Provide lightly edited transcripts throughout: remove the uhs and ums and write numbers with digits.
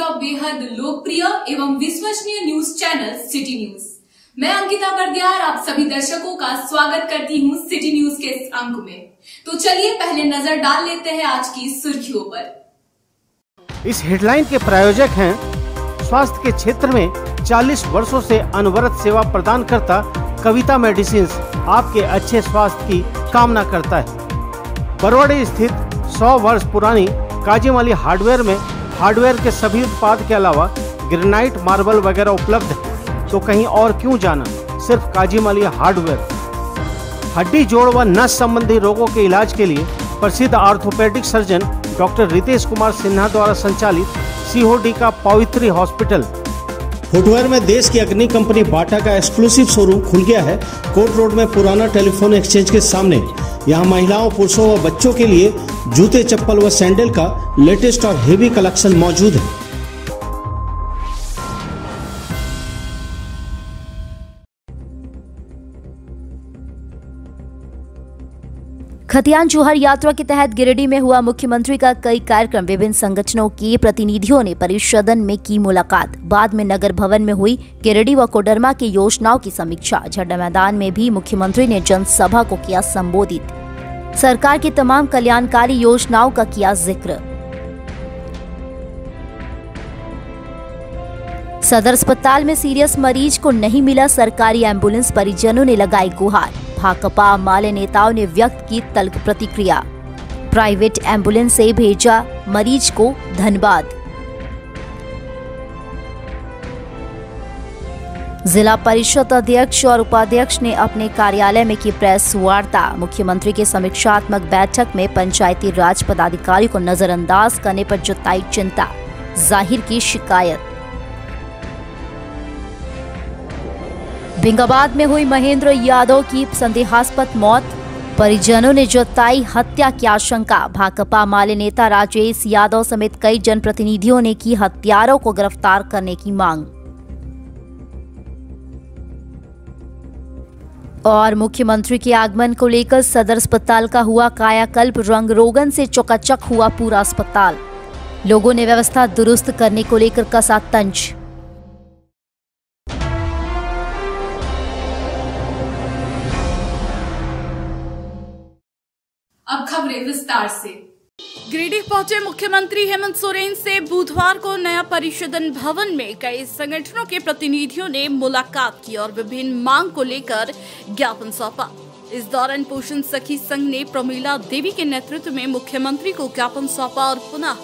का बेहद लोकप्रिय एवं विश्वसनीय न्यूज चैनल सिटी न्यूज। मैं अंकिता बर्दियार आप सभी दर्शकों का स्वागत करती हूं सिटी न्यूज के इस अंक में। तो चलिए पहले नजर डाल लेते हैं आज की सुर्खियों पर। इस हेडलाइन के प्रायोजक हैं स्वास्थ्य के क्षेत्र में 40 वर्षों से अनवरत सेवा प्रदान करता कविता मेडिसिन आपके अच्छे स्वास्थ्य की कामना करता है। बरवाड़ी स्थित 100 वर्ष पुरानी काजीमाली हार्डवेयर में हार्डवेयर के सभी उत्पाद के अलावा ग्रेनाइट, मार्बल वगैरह उपलब्ध है। तो कहीं और क्यों जाना, सिर्फ काजीमाली हार्डवेयर। हड्डी, जोड़ व नस संबंधी रोगों के इलाज के लिए प्रसिद्ध orthopaedic surgeon doctor Ritesh Kumar Sinha द्वारा संचालित सीओडी का पवित्री हॉस्पिटल। फुटवेयर में देश की अग्रणी कंपनी बाटा का एक्सक्लूसिव शोरूम खुल गया है कोर्ट रोड में, पुराना टेलीफोन एक्सचेंज के सामने। यहाँ महिलाओं, पुरुषों व बच्चों के लिए जूते, चप्पल व सैंडल का लेटेस्ट और हेवी कलेक्शन मौजूद है। खतियान जोहर यात्रा के तहत गिरिडीह में हुआ मुख्यमंत्री का कई कार्यक्रम। विभिन्न संगठनों के प्रतिनिधियों ने परिषदन में की मुलाकात। बाद में नगर भवन में हुई गिरिडीह व कोडरमा की योजनाओं की समीक्षा। झंडा मैदान में भी मुख्यमंत्री ने जनसभा को किया संबोधित। सरकार की तमाम कल्याणकारी योजनाओं का किया जिक्र। सदर अस्पताल में सीरियस मरीज को नहीं मिला सरकारी एम्बुलेंस, परिजनों ने लगाई गुहार। भाकपा माले नेताओं ने व्यक्त की तल्ख प्रतिक्रिया। प्राइवेट एम्बुलेंस से भेजा मरीज को धनबाद। जिला परिषद अध्यक्ष और उपाध्यक्ष ने अपने कार्यालय में की प्रेस वार्ता। मुख्यमंत्री के समीक्षात्मक बैठक में पंचायती राज पदाधिकारी को नजरअंदाज करने पर जताई चिंता, जाहिर की शिकायत। भिंगाबाद में हुई महेंद्र यादव की संदेहास्पद मौत, परिजनों ने जताई हत्या की आशंका। भाकपा माले नेता राजेश यादव समेत कई जनप्रतिनिधियों ने की हत्यारों को गिरफ्तार करने की मांग। और मुख्यमंत्री के आगमन को लेकर सदर अस्पताल का हुआ कायाकल्प, रंग रोगन से चकाचक हुआ पूरा अस्पताल। लोगों ने व्यवस्था दुरुस्त करने को लेकर कसा तंज। अब खबरें विस्तार से। गिरिडीह पहुंचे मुख्यमंत्री हेमंत सोरेन से बुधवार को नया परिषदन भवन में कई संगठनों के प्रतिनिधियों ने मुलाकात की और विभिन्न मांग को लेकर ज्ञापन सौंपा। इस दौरान पोषण सखी संघ ने प्रमीला देवी के नेतृत्व में मुख्यमंत्री को ज्ञापन सौंपा और पुनः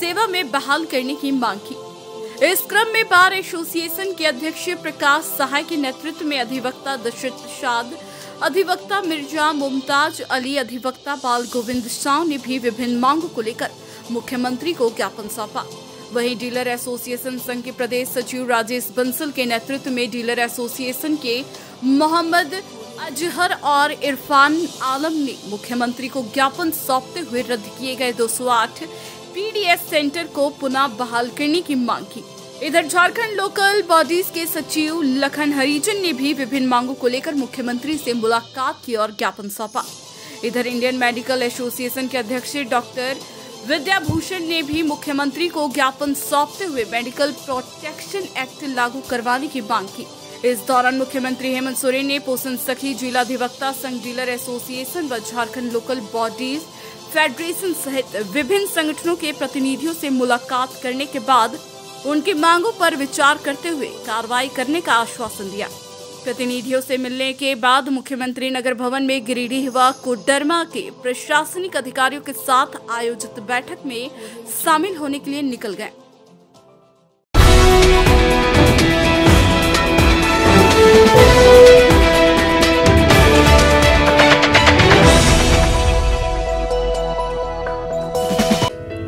सेवा में बहाल करने की मांग की। इस क्रम में बार एसोसिएशन के अध्यक्ष प्रकाश सहाय के नेतृत्व में अधिवक्ता दशरथ शाद, अधिवक्ता मिर्जा मुमताज अली, अधिवक्ता बाल गोविंद शाह ने भी विभिन्न मांगों को लेकर मुख्यमंत्री को ज्ञापन सौंपा। वहीं डीलर एसोसिएशन संघ के प्रदेश सचिव राजेश बंसल के नेतृत्व में डीलर एसोसिएशन के मोहम्मद अजहर और इरफान आलम ने मुख्यमंत्री को ज्ञापन सौंपते हुए रद्द किए गए 208 पीडीएस सेंटर को पुनः बहाल करने की मांग की। इधर झारखंड लोकल बॉडीज के सचिव लखन हरिजन ने भी विभिन्न मांगों को लेकर मुख्यमंत्री से मुलाकात की और ज्ञापन सौंपा। इधर इंडियन मेडिकल एसोसिएशन के अध्यक्ष डॉक्टर विद्याभूषण ने भी मुख्यमंत्री को ज्ञापन सौंपते हुए मेडिकल प्रोटेक्शन एक्ट लागू करवाने की मांग की। इस दौरान मुख्यमंत्री हेमंत सोरेन ने पोषण सखी, जिला अधिवक्ता संघ, डीलर एसोसिएशन व झारखंड लोकल बॉडीज फेडरेशन सहित विभिन्न संगठनों के प्रतिनिधियों से मुलाकात करने के बाद उनकी मांगों पर विचार करते हुए कार्रवाई करने का आश्वासन दिया। प्रतिनिधियों से मिलने के बाद मुख्यमंत्री नगर भवन में गिरिडीह व कोडरमा के प्रशासनिक अधिकारियों के साथ आयोजित बैठक में शामिल होने के लिए निकल गए।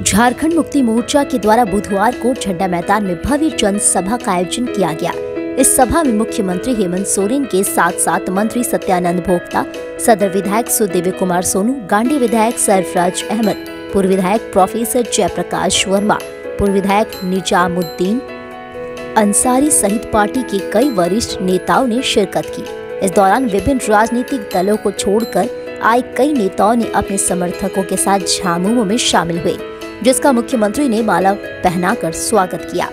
झारखंड मुक्ति मोर्चा के द्वारा बुधवार को झंडा मैदान में भव्य जनसभा का आयोजन किया गया। इस सभा में मुख्यमंत्री हेमंत सोरेन के साथ साथ मंत्री सत्यानंद भोक्ता, सदर विधायक सुदेव कुमार सोनू, गांडी विधायक सरफराज अहमद, पूर्व विधायक प्रोफेसर जयप्रकाश वर्मा, पूर्व विधायक निजामुद्दीन अंसारी सहित पार्टी के कई वरिष्ठ नेताओं ने शिरकत की। इस दौरान विभिन्न राजनीतिक दलों को छोड़कर आए कई नेताओं ने अपने समर्थकों के साथ झामुमो में शामिल हुए। जिसका मुख्यमंत्री ने माला पहनाकर स्वागत किया।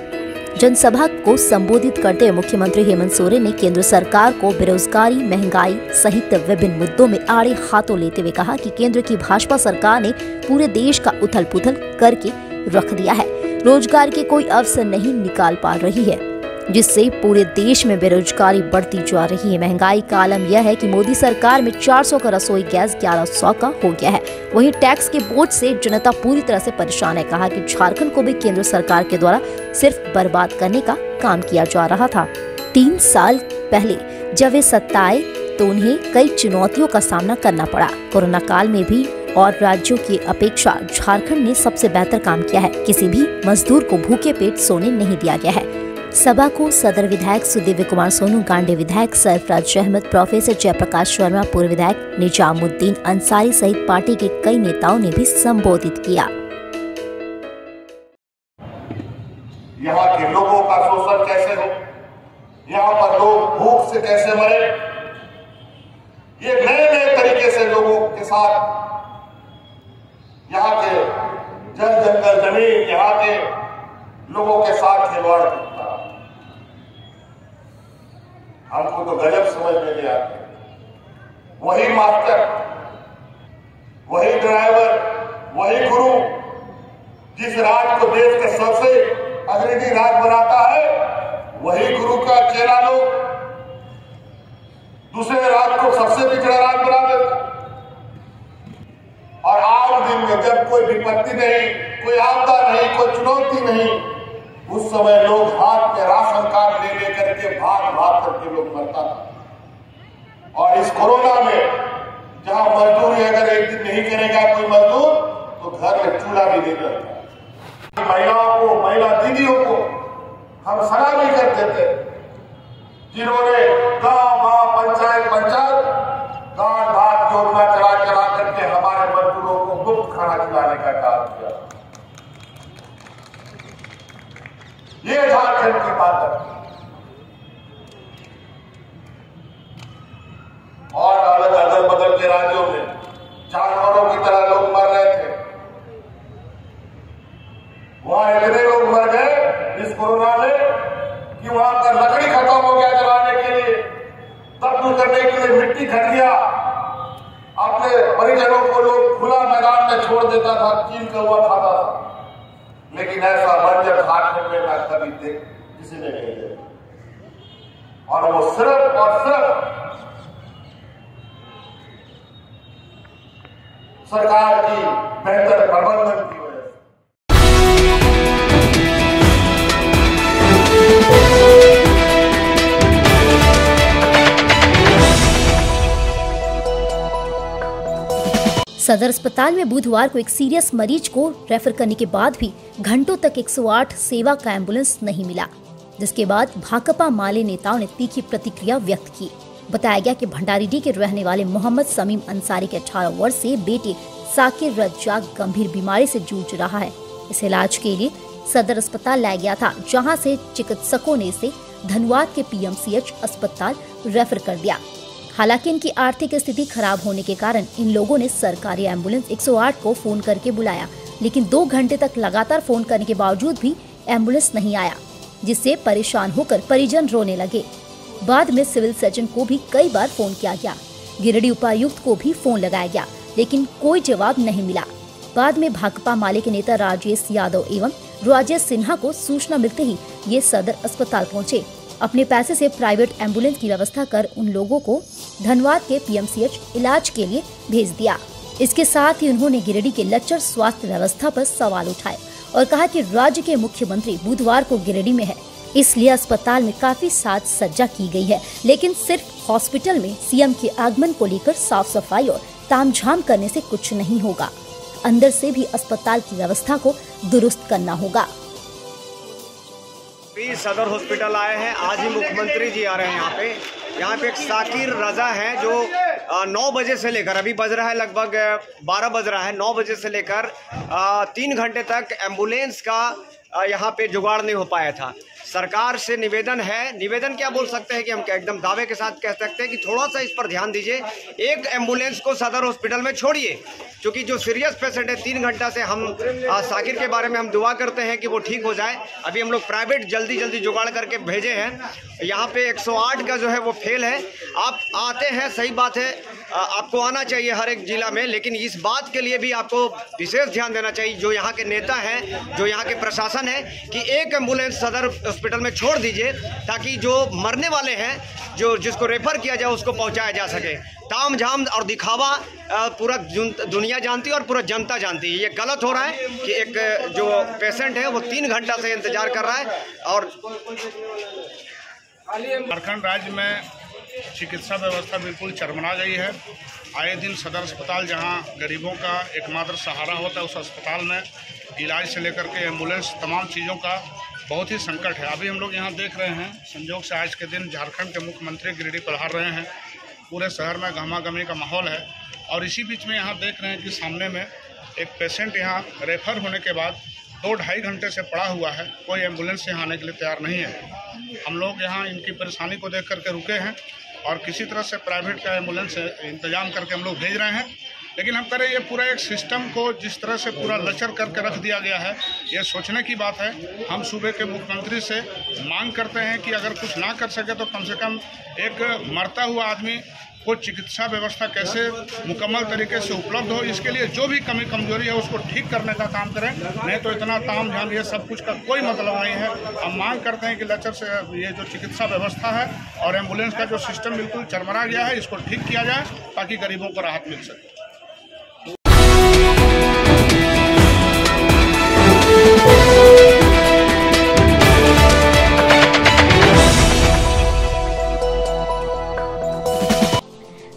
जनसभा को संबोधित करते हुए मुख्यमंत्री हेमंत सोरेन ने केंद्र सरकार को बेरोजगारी, महंगाई सहित विभिन्न मुद्दों में आड़े हाथों लेते हुए कहा कि केंद्र की भाजपा सरकार ने पूरे देश का उथल-पुथल करके रख दिया है। रोजगार के कोई अवसर नहीं निकाल पा रही है, जिससे पूरे देश में बेरोजगारी बढ़ती जा रही है। महंगाई का आलम यह है कि मोदी सरकार में 400 का रसोई गैस 1100 का हो गया है। वहीं टैक्स के बोझ से जनता पूरी तरह से परेशान है। कहा कि झारखंड को भी केंद्र सरकार के द्वारा सिर्फ बर्बाद करने का काम किया जा रहा था। 3 साल पहले जब वे सत्ता आए तो उन्हें कई चुनौतियों का सामना करना पड़ा। कोरोना काल में भी और राज्यों की अपेक्षा झारखंड ने सबसे बेहतर काम किया है। किसी भी मजदूर को भूखे पेट सोने नहीं दिया गया है। सभा को सदर विधायक सुदेव कुमार सोनू, गांडे विधायक सरफराज अहमद, प्रोफेसर जयप्रकाश शर्मा, पूर्व विधायक निजामुद्दीन अंसारी सहित पार्टी के कई नेताओं ने भी संबोधित किया। यहाँ के लोगों का शोषण कैसे हो, यहाँ पर लोग भूख से कैसे मरे, ये नए नए तरीके से लोगों के साथ यहाँ के जल जंगल जमीन, यहाँ के लोगों के साथ खिलवाड़ करता। हमको तो गजब समझ में नहीं आती। वही मास्टर, वही ड्राइवर, वही गुरु जिस राज को देश के सबसे अग्रणी राज बनाता है, वही गुरु का चेला लोग दूसरे राज को सबसे पिछड़ा राज बना देता। और आम दिन में जब कोई विपत्ति नहीं, कोई आपदा नहीं, कोई चुनौती नहीं, उस समय लोग हाथ में राशन कार्ड ले लेकर के भाग भाग करके लोग मरता था। और इस कोरोना में जहां मजदूरी अगर एक दिन नहीं करेगा कोई मजदूर, तो घर में चूल्हा भी नहीं जलता। महिलाओं को, महिला दीदियों को हम सलामी करते थे, जिन्होंने गांव गांव, पंचायत पंचायत दाल भात योजना चला करके हमारे मजदूरों को मुफ्त खाना खिलाने का काम किया। ये झारखंड की बात है। और अलग अगल बगल के राज्यों में जानवरों की तरह लोग मर रहे थे। वहां इतने लोग मर गए इस कोरोना में कि वहां का लकड़ी खत्म हो गया जलाने के लिए, दफन करने के लिए मिट्टी घटिया। अपने परिजनों को लोग खुला मैदान में छोड़ देता था, चील का हुआ खाता था। लेकिन ऐसा मंजर झारखंड में ना कभी किसी ने नहीं देखा। और वो सिर्फ और सिर्फ सरकार की बेहतर प्रबंधन की वजह से। सदर अस्पताल में बुधवार को एक सीरियस मरीज को रेफर करने के बाद भी घंटों तक 108 सेवा का एम्बुलेंस नहीं मिला, जिसके बाद भाकपा माले नेताओं ने तीखी प्रतिक्रिया व्यक्त की। बताया गया कि भंडारीडीह के रहने वाले मोहम्मद समीम अंसारी के 18 वर्ष से बेटे साकिर रज्जाक गंभीर बीमारी से जूझ रहा है। इस इलाज के लिए सदर अस्पताल लाया गया था, जहां से चिकित्सकों ने इसे धनबाद के PMCH अस्पताल रेफर कर दिया। हालांकि इनकी आर्थिक स्थिति खराब होने के कारण इन लोगों ने सरकारी एम्बुलेंस 108 को फोन करके बुलाया, लेकिन 2 घंटे तक लगातार फोन करने के बावजूद भी एम्बुलेंस नहीं आया, जिससे परेशान होकर परिजन रोने लगे। बाद में सिविल सर्जन को भी कई बार फोन किया गया, गिरिडीह उपायुक्त को भी फोन लगाया गया, लेकिन कोई जवाब नहीं मिला। बाद में भाकपा माले के नेता राजेश यादव एवं राजेश सिन्हा को सूचना मिलते ही ये सदर अस्पताल पहुंचे। अपने पैसे से प्राइवेट एम्बुलेंस की व्यवस्था कर उन लोगों को धनबाद के PMCH इलाज के लिए भेज दिया। इसके साथ ही उन्होंने गिरिडीह के लच्चर स्वास्थ्य व्यवस्था पर सवाल उठाए और कहा कि राज्य के मुख्यमंत्री बुधवार को गिरिडीह में है, इसलिए अस्पताल में काफी साज सज्जा की गई है, लेकिन सिर्फ हॉस्पिटल में CM के आगमन को लेकर साफ सफाई और तामझाम करने से कुछ नहीं होगा। अंदर से भी अस्पताल की व्यवस्था को दुरुस्त करना होगा। सदर हॉस्पिटल आए हैं, आज ही मुख्यमंत्री जी आ रहे हैं यहाँ पे एक साकिर रजा है जो 9 बजे से लेकर, अभी बज रहा है लगभग 12 बज रहा है, 9 बजे से लेकर 3 घंटे तक एम्बुलेंस का यहाँ पे जुगाड़ नहीं हो पाया था। सरकार से निवेदन क्या बोल सकते हैं कि हम एकदम दावे के साथ कह सकते हैं कि थोड़ा सा इस पर ध्यान दीजिए। एक एम्बुलेंस को सदर हॉस्पिटल में छोड़िए, क्योंकि जो सीरियस पेशेंट है 3 घंटा से हम साकिर के बारे में हम दुआ करते हैं कि वो ठीक हो जाए। अभी हम लोग प्राइवेट जल्दी जुगाड़ करके भेजे हैं। यहाँ पे 108 का जो है वो फेल है। आप आते हैं, सही बात है, आपको आना चाहिए हर एक जिला में, लेकिन इस बात के लिए भी आपको विशेष ध्यान देना चाहिए, जो यहाँ के नेता हैं, जो यहाँ के प्रशासन है, कि एक एम्बुलेंस सदर हॉस्पिटल में छोड़ दीजिए, ताकि जो मरने वाले हैं, जिसको रेफर किया जाए, उसको पहुँचाया जा सके। ताम झाम और दिखावा पूरा दुनिया जानती है और पूरा जनता जानती है। ये गलत हो रहा है कि एक जो पेशेंट है वो 3 घंटा से इंतजार कर रहा है। और झारखंड राज्य में चिकित्सा व्यवस्था बिल्कुल चरमरा गई है। आए दिन सदर अस्पताल, जहां गरीबों का एकमात्र सहारा होता है, उस अस्पताल में इलाज से लेकर के एम्बुलेंस, तमाम चीज़ों का बहुत ही संकट है। अभी हम लोग यहां देख रहे हैं, संयोग से आज के दिन झारखंड के मुख्यमंत्री गिरिडीह पधार रहे हैं। पूरे शहर में गहमा-गहमी का माहौल है और इसी बीच में यहाँ देख रहे हैं कि सामने में एक पेशेंट यहाँ रेफर होने के बाद 2-2.5 घंटे से पड़ा हुआ है। कोई एम्बुलेंस यहाँ आने के लिए तैयार नहीं है। हम लोग यहाँ इनकी परेशानी को देख करके रुके हैं और किसी तरह से प्राइवेट का एम्बुलेंस इंतजाम करके हम लोग भेज रहे हैं। लेकिन हम करें, ये पूरा एक सिस्टम को जिस तरह से पूरा लचर करके रख दिया गया है, ये सोचने की बात है। हम सूबे के मुख्यमंत्री से मांग करते हैं कि अगर कुछ ना कर सके तो कम से कम एक मरता हुआ आदमी को चिकित्सा व्यवस्था कैसे मुकम्मल तरीके से उपलब्ध हो, इसके लिए जो भी कमी कमजोरी है उसको ठीक करने का काम करें। नहीं तो इतना ताम झाम ये सब कुछ का कोई मतलब नहीं है। हम मांग करते हैं कि लचर से ये जो चिकित्सा व्यवस्था है और एम्बुलेंस का जो सिस्टम बिल्कुल चरमरा गया है, इसको ठीक किया जाए ताकि गरीबों को राहत मिल सके।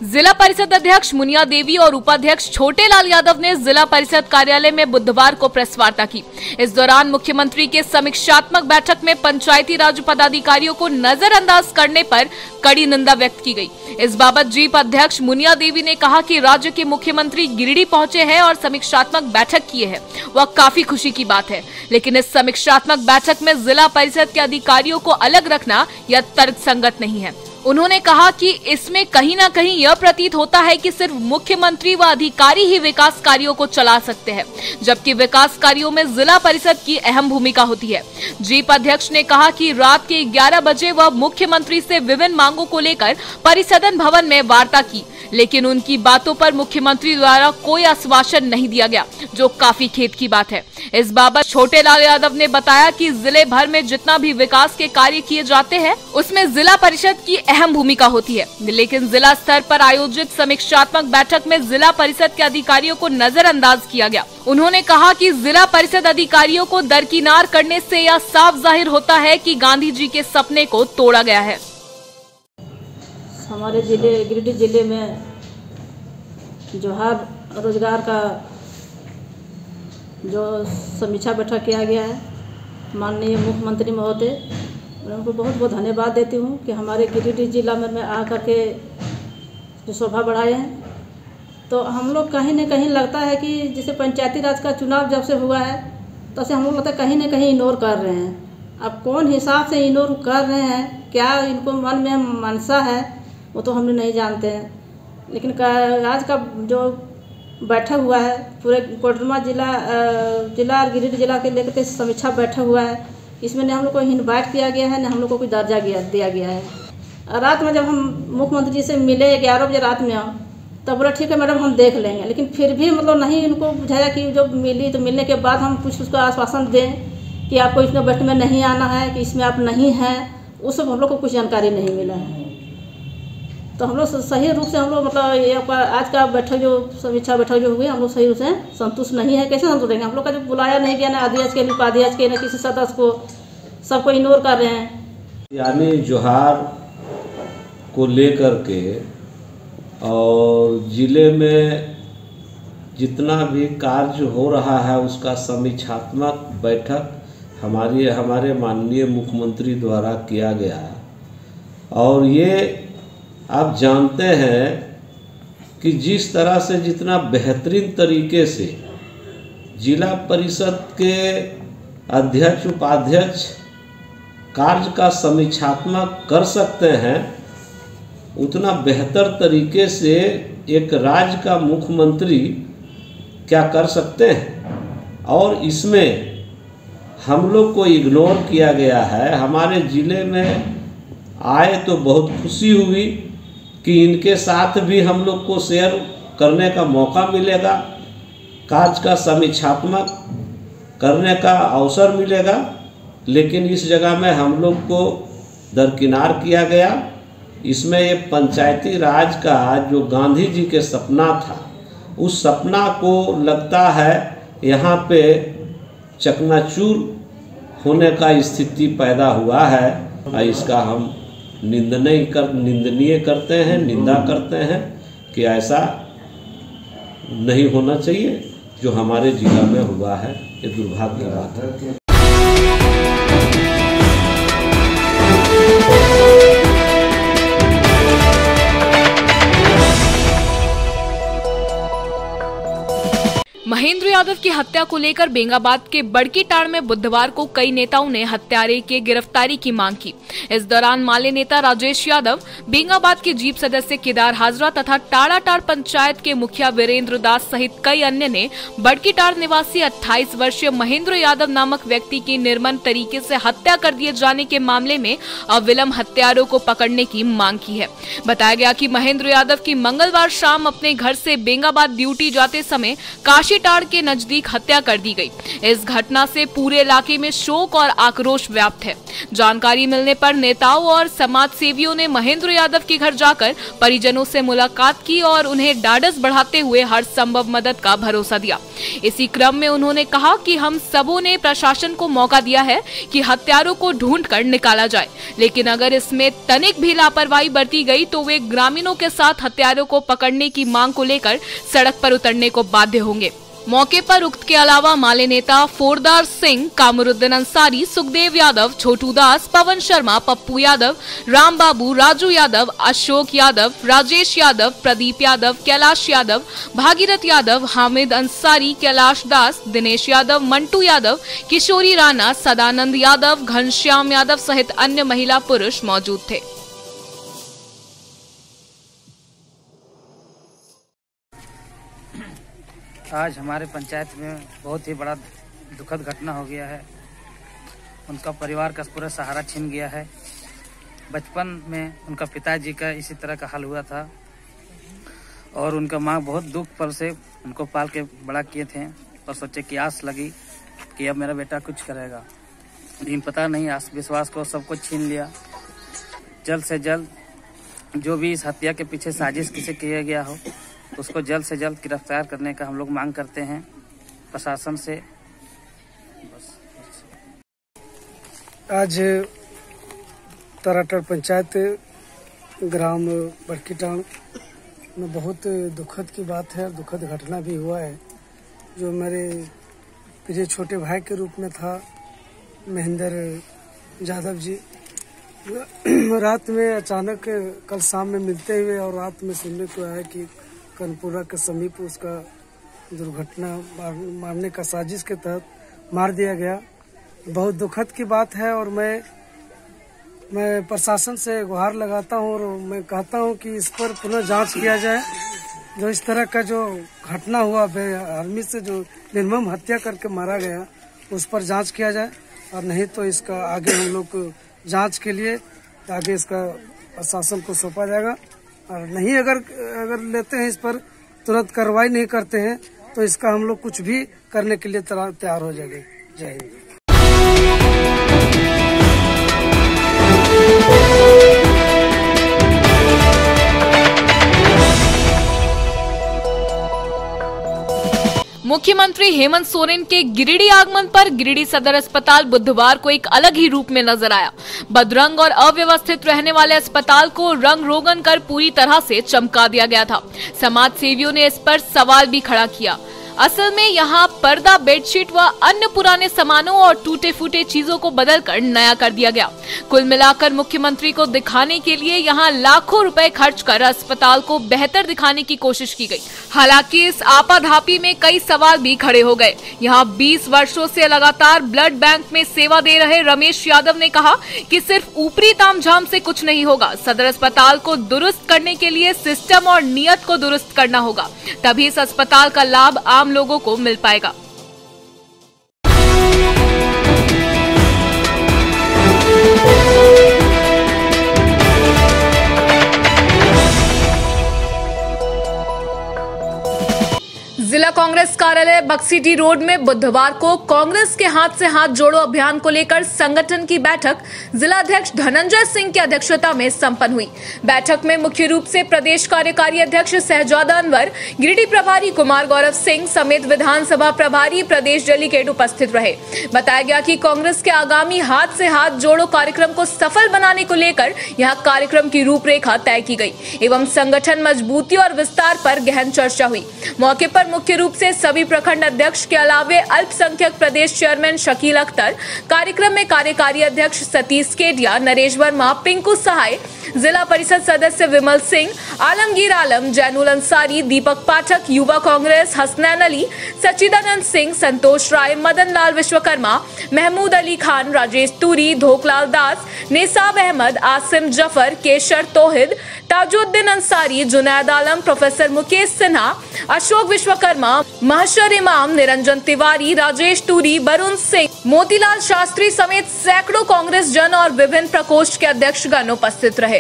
जिला परिषद अध्यक्ष मुनिया देवी और उपाध्यक्ष छोटे लाल यादव ने जिला परिषद कार्यालय में बुधवार को प्रेस वार्ता की। इस दौरान मुख्यमंत्री के समीक्षात्मक बैठक में पंचायती राज पदाधिकारियों को नजरअंदाज करने पर कड़ी निंदा व्यक्त की गई। इस बाबत जीप अध्यक्ष मुनिया देवी ने कहा कि राज्य के मुख्यमंत्री गिरिडीह पहुंचे हैं और समीक्षात्मक बैठक किए हैं, वह काफी खुशी की बात है। लेकिन इस समीक्षात्मक बैठक में जिला परिषद के अधिकारियों को अलग रखना यह तर्कसंगत नहीं है। उन्होंने कहा कि इसमें कहीं न कहीं यह प्रतीत होता है कि सिर्फ मुख्यमंत्री व अधिकारी ही विकास कार्यों को चला सकते हैं, जबकि विकास कार्यों में जिला परिषद की अहम भूमिका होती है। जीप अध्यक्ष ने कहा कि रात के 11 बजे वह मुख्यमंत्री से विभिन्न मांगों को लेकर परिसदन भवन में वार्ता की, लेकिन उनकी बातों पर मुख्यमंत्री द्वारा कोई आश्वासन नहीं दिया गया, जो काफी खेद की बात है। इस बाबत छोटे लाल यादव ने बताया कि जिले भर में जितना भी विकास के कार्य किए जाते हैं, उसमें जिला परिषद की अहम भूमिका होती है, लेकिन जिला स्तर पर आयोजित समीक्षात्मक बैठक में जिला परिषद के अधिकारियों को नजरअंदाज किया गया। उन्होंने कहा कि जिला परिषद अधिकारियों को दरकिनार करने से यह साफ जाहिर होता है कि गांधी जी के सपने को तोड़ा गया है। हमारे जिले गिरिडीह जिले में जोहार रोजगार का जो समीक्षा बैठक किया गया है, माननीय मुख्यमंत्री महोदय, उनको बहुत बहुत धन्यवाद देती हूँ कि हमारे गिरिडीह जिला में आकर के जो शोभा बढ़ाए हैं। तो हम लोग कहीं न कहीं लगता है कि जैसे पंचायती राज का चुनाव जब से हुआ है, तब से हम लोग लगता है कहीं न कहीं इग्नोर कर रहे हैं। अब कौन हिसाब से इग्नोर कर रहे हैं, क्या इनको मन में मनसा है, वो तो हम लोग नहीं जानते हैं। लेकिन आज का जो बैठक हुआ है, पूरे कोडरमा जिला और गिरिडीह जिला के लेकर समीक्षा बैठक हुआ है, इसमें न हम लोग को इन्वाइट किया गया है, न हम लोग को कोई दर्जा दिया गया है। रात में जब हम मुख्यमंत्री जी से मिले 11 बजे रात में, तब बोला ठीक है मैडम हम देख लेंगे, लेकिन फिर भी मतलब नहीं इनको बुझाया कि जो मिली तो मिलने के बाद हम कुछ उसको आश्वासन दें कि आपको इसमें बैठक में नहीं आना है, कि इसमें आप नहीं हैं, उस सब हम लोग को कुछ जानकारी नहीं मिला है। तो हम लोग सही रूप से हम लोग मतलब ये आज का बैठक जो समीक्षा बैठक जो हुई, हम लोग सही रूप से संतुष्ट नहीं है। कैसे संतुष्ट रहेंगे? हम लोग का जो बुलाया नहीं गया, ना अध्यक्ष के, ना उपाध्यक्ष के, ना किसी सदस्य को, सबको इग्नोर कर रहे हैं। यानी जोहार को लेकर के और जिले में जितना भी कार्य हो रहा है उसका समीक्षात्मक बैठक हमारे माननीय मुख्यमंत्री द्वारा किया गया है। और ये आप जानते हैं कि जिस तरह से जितना बेहतरीन तरीके से जिला परिषद के अध्यक्ष उपाध्यक्ष कार्य का समीक्षात्मक कर सकते हैं, उतना बेहतर तरीके से एक राज्य का मुख्यमंत्री क्या कर सकते हैं। और इसमें हम लोग को इग्नोर किया गया है। हमारे ज़िले में आए तो बहुत खुशी हुई कि इनके साथ भी हम लोग को शेयर करने का मौका मिलेगा, कार्य का समीक्षात्मक करने का अवसर मिलेगा, लेकिन इस जगह में हम लोग को दरकिनार किया गया। इसमें ये पंचायती राज का जो गांधी जी के सपना था, उस सपना को लगता है यहाँ पे चकनाचूर होने का स्थिति पैदा हुआ है। इसका हम निंदनीय करते हैं, निंदा करते हैं कि ऐसा नहीं होना चाहिए। जो हमारे जिला में हुआ है, ये दुर्भाग्य की बात है। महेंद्र यादव की हत्या को लेकर बेंगाबाद के बड़कीटाड़ में बुधवार को कई नेताओं ने हत्यारे के गिरफ्तारी की मांग की। इस दौरान माले नेता राजेश यादव, बेंगाबाद के जीप सदस्य केदार हाजरा तथा टाड़ाटाड़ पंचायत के मुखिया वीरेंद्र दास सहित कई अन्य ने बड़कीटाड़ निवासी 28 वर्षीय महेंद्र यादव नामक व्यक्ति की निर्मम तरीके से हत्या कर दिए जाने के मामले में अविलंब हत्यारों को पकड़ने की मांग की है। बताया गया कि महेंद्र यादव की मंगलवार शाम अपने घर से बेंगाबाद ड्यूटी जाते समय काशीटाड़ के नजदीक हत्या कर दी गई। इस घटना से पूरे इलाके में शोक और आक्रोश व्याप्त है। जानकारी मिलने पर नेताओं और समाज सेवियों ने महेंद्र यादव के घर जाकर परिजनों से मुलाकात की और उन्हें ढाढ़स बढ़ाते हुए हर संभव मदद का भरोसा दिया। इसी क्रम में उन्होंने कहा कि हम सबों ने प्रशासन को मौका दिया है कि हत्यारों को ढूंढकर निकाला जाए, लेकिन अगर इसमें तनिक भी लापरवाही बरती गई तो वे ग्रामीणों के साथ हत्यारों को पकड़ने की मांग को लेकर सड़क पर उतरने को बाध्य होंगे। मौके पर उक्त के अलावा माले नेता फोरदार सिंह, कामरुद्दीन अंसारी, सुखदेव यादव, छोटू दास, पवन शर्मा, पप्पू यादव, राम बाबू, राजू यादव, अशोक यादव, राजेश यादव, प्रदीप यादव, कैलाश यादव, भागीरथ यादव, हामिद अंसारी, कैलाश दास, दिनेश यादव, मंटू यादव, किशोरी राणा, सदानंद यादव, घनश्याम यादव सहित अन्य महिला पुरुष मौजूद थे। आज हमारे पंचायत में बहुत ही बड़ा दुखद घटना हो गया है। उनका परिवार का पूरा सहारा छिन गया है। बचपन में उनका पिताजी का इसी तरह का हाल हुआ था और उनका माँ बहुत दुख पल से उनको पाल के बड़ा किए थे और सोचे कि आस लगी कि अब मेरा बेटा कुछ करेगा, लेकिन पता नहीं आस विश्वास को सब कुछ छीन लिया। जल्द से जल्द जो भी इस हत्या के पीछे साजिश किसे किया गया हो, उसको जल्द से जल्द गिरफ्तार करने का हम लोग मांग करते हैं प्रशासन से। आज टाड़ाटाड़ पंचायत ग्राम बड़कीटाड़ में बहुत दुखद की बात है, दुखद घटना भी हुआ है। जो मेरे प्रिय छोटे भाई के रूप में था महेंद्र यादव जी, रात में अचानक कल शाम में मिलते हुए और रात में सुनने को आया कि कनपुरा के समीप उसका दुर्घटना मारने का साजिश के तहत मार दिया गया। बहुत दुखद की बात है और मैं प्रशासन से गुहार लगाता हूं और मैं कहता हूं कि इस पर पुनः जांच किया जाए। जो इस तरह का जो घटना हुआ, बेरहमी से जो निर्मम हत्या करके मारा गया, उस पर जांच किया जाए और नहीं तो इसका आगे हम लोग जांच के लिए आगे इसका प्रशासन को सौंपा जाएगा। और नहीं अगर लेते हैं, इस पर तुरंत कार्रवाई नहीं करते हैं तो इसका हम लोग कुछ भी करने के लिए तैयार हो जाएंगे। जय हिंद। मुख्यमंत्री हेमंत सोरेन के गिरिडीह आगमन पर गिरिडीह सदर अस्पताल बुधवार को एक अलग ही रूप में नजर आया। बदरंग और अव्यवस्थित रहने वाले अस्पताल को रंग रोगन कर पूरी तरह से चमका दिया गया था। समाज सेवियों ने इस पर सवाल भी खड़ा किया। असल में यहाँ पर्दा, बेडशीट व अन्य पुराने सामानों और टूटे फूटे चीजों को बदलकर नया कर दिया गया। कुल मिलाकर मुख्यमंत्री को दिखाने के लिए यहाँ लाखों रुपए खर्च कर अस्पताल को बेहतर दिखाने की कोशिश की गई। हालांकि इस आपाधापी में कई सवाल भी खड़े हो गए। यहाँ 20 वर्षों से लगातार ब्लड बैंक में सेवा दे रहे रमेश यादव ने कहा कि सिर्फ ऊपरी तामझाम से कुछ नहीं होगा। सदर अस्पताल को दुरुस्त करने के लिए सिस्टम और नियत को दुरुस्त करना होगा, तभी इस अस्पताल का लाभ आम लोगों को मिल पाएगा। जिला कांग्रेस कार्यालय बक्सीडी रोड में बुधवार को कांग्रेस के हाथ से हाथ जोड़ो अभियान को लेकर संगठन की बैठक जिला अध्यक्ष धनंजय सिंह की अध्यक्षता में संपन्न हुई। बैठक में मुख्य रूप से प्रदेश कार्यकारी अध्यक्ष शहजादा अनवर, गिरिडीह प्रभारी कुमार गौरव सिंह समेत विधानसभा प्रभारी प्रदेश डेलीगेट उपस्थित रहे। बताया गया कि कांग्रेस के आगामी हाथ से हाथ जोड़ो कार्यक्रम को सफल बनाने को लेकर यहां कार्यक्रम की रूपरेखा तय की गई एवं संगठन मजबूती और विस्तार पर गहन चर्चा हुई। मौके पर मुख्य रूप से सभी प्रखंड अध्यक्ष के अलावे अल्पसंख्यक प्रदेश चेयरमैन शकील अख्तर, कार्यक्रम में कार्यकारी अध्यक्ष सतीश केडिया, नरेश वर्मा, पिंकू सहाय, जिला परिषद सदस्य विमल सिंह, आलमगीर आलम, जैनुल अंसारी, दीपक पाठक, युवा कांग्रेस, हसनैन अली, सच्चिदानंद सिंह, संतोष राय, मदन लाल विश्वकर्मा, महमूद अली खान, राजेश तूरी, धोकलाल दास, नेसाब अहमद, आसिम जफर, केशर तोहिद, ताजुद्दीन अंसारी, जुनैद आलम, प्रोफेसर मुकेश सिन्हा, अशोक विश्वकर्मा, महशर इमाम, निरंजन तिवारी, राजेश तूरी, वरुण सिंह, मोतीलाल शास्त्री समेत सैकड़ों कांग्रेस जन और विभिन्न प्रकोष्ठ के अध्यक्षगण उपस्थित रहे।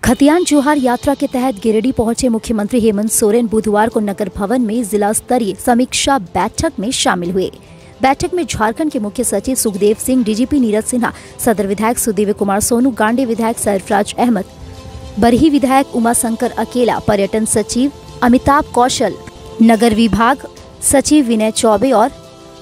खतियान जोहार यात्रा के तहत गिरिडीह पहुंचे मुख्यमंत्री हेमंत सोरेन बुधवार को नगर भवन में जिला स्तरीय समीक्षा बैठक में शामिल हुए। बैठक में झारखंड के मुख्य सचिव सुखदेव सिंह, डीजीपी नीरज सिन्हा, सदर विधायक सुदेव कुमार सोनू, गांडी विधायक सरफराज अहमद, बरही विधायक उमाशंकर अकेला, पर्यटन सचिव अमिताभ कौशल, नगर विभाग सचिव विनय चौबे और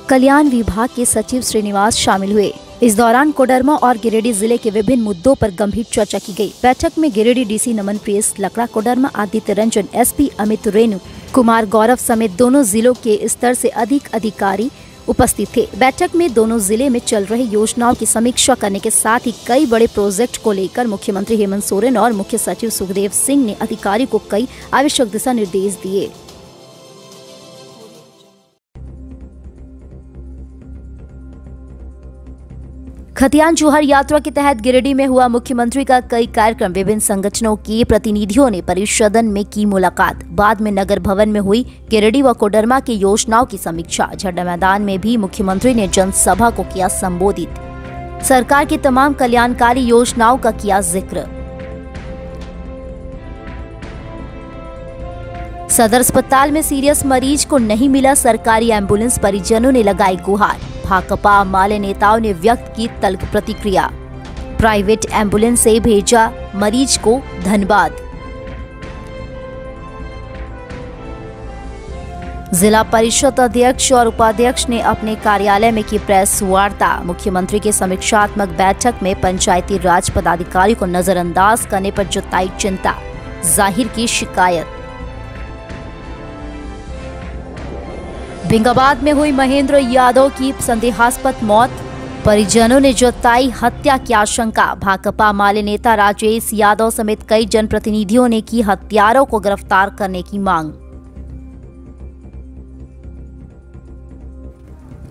कल्याण विभाग के सचिव श्रीनिवास शामिल हुए। इस दौरान कोडरमा और गिरिडीह जिले के विभिन्न मुद्दों पर गंभीर चर्चा की गई। बैठक में गिरिडीह डीसी नमन प्रियस लकड़ा, कोडरमा आदित्य रंजन, एसपी अमित रेणु, कुमार गौरव समेत दोनों जिलों के स्तर से अधिक अधिकारी उपस्थित थे। बैठक में दोनों जिले में चल रही योजनाओं की समीक्षा करने के साथ ही कई बड़े प्रोजेक्ट को लेकर मुख्यमंत्री हेमंत सोरेन और मुख्य सचिव सुखदेव सिंह ने अधिकारियों को कई आवश्यक दिशा निर्देश दिए। खतियान जोहार यात्रा के तहत गिरिडीह में हुआ मुख्यमंत्री का कई कार्यक्रम। विभिन्न संगठनों के प्रतिनिधियों ने परिषदन में की मुलाकात। बाद में नगर भवन में हुई गिरिडीह व कोडरमा की योजनाओं की समीक्षा। झंडा मैदान में भी मुख्यमंत्री ने जनसभा को किया संबोधित। सरकार की तमाम कल्याणकारी योजनाओं का किया जिक्र। सदर अस्पताल में सीरियस मरीज को नहीं मिला सरकारी एम्बुलेंस, परिजनों ने लगाई गुहार। भाकपा माले नेताओं ने व्यक्त की तल्ख प्रतिक्रिया। प्राइवेट एम्बुलेंस से भेजा मरीज को धनबाद। जिला परिषद अध्यक्ष और उपाध्यक्ष ने अपने कार्यालय में की प्रेस वार्ता। मुख्यमंत्री के समीक्षात्मक बैठक में पंचायती राज पदाधिकारी को नजरअंदाज करने पर जताई चिंता, जाहिर की शिकायत। भिंगाबाद में हुई महेंद्र यादव की संदेहास्पद मौत, परिजनों ने जताई हत्या की आशंका। भाकपा माले नेता राजेश यादव समेत कई जनप्रतिनिधियों ने की हत्यारों को गिरफ्तार करने की मांग।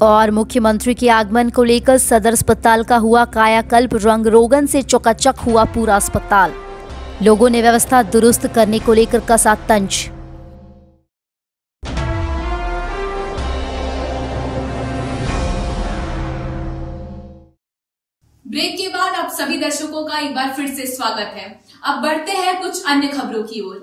और मुख्यमंत्री के आगमन को लेकर सदर अस्पताल का हुआ कायाकल्प, रंग रोगन से चकाचक हुआ पूरा अस्पताल। लोगों ने व्यवस्था दुरुस्त करने को लेकर कसा तंज। ब्रेक के बाद आप सभी दर्शकों का एक बार फिर से स्वागत है। अब बढ़ते हैं कुछ अन्य खबरों की ओर।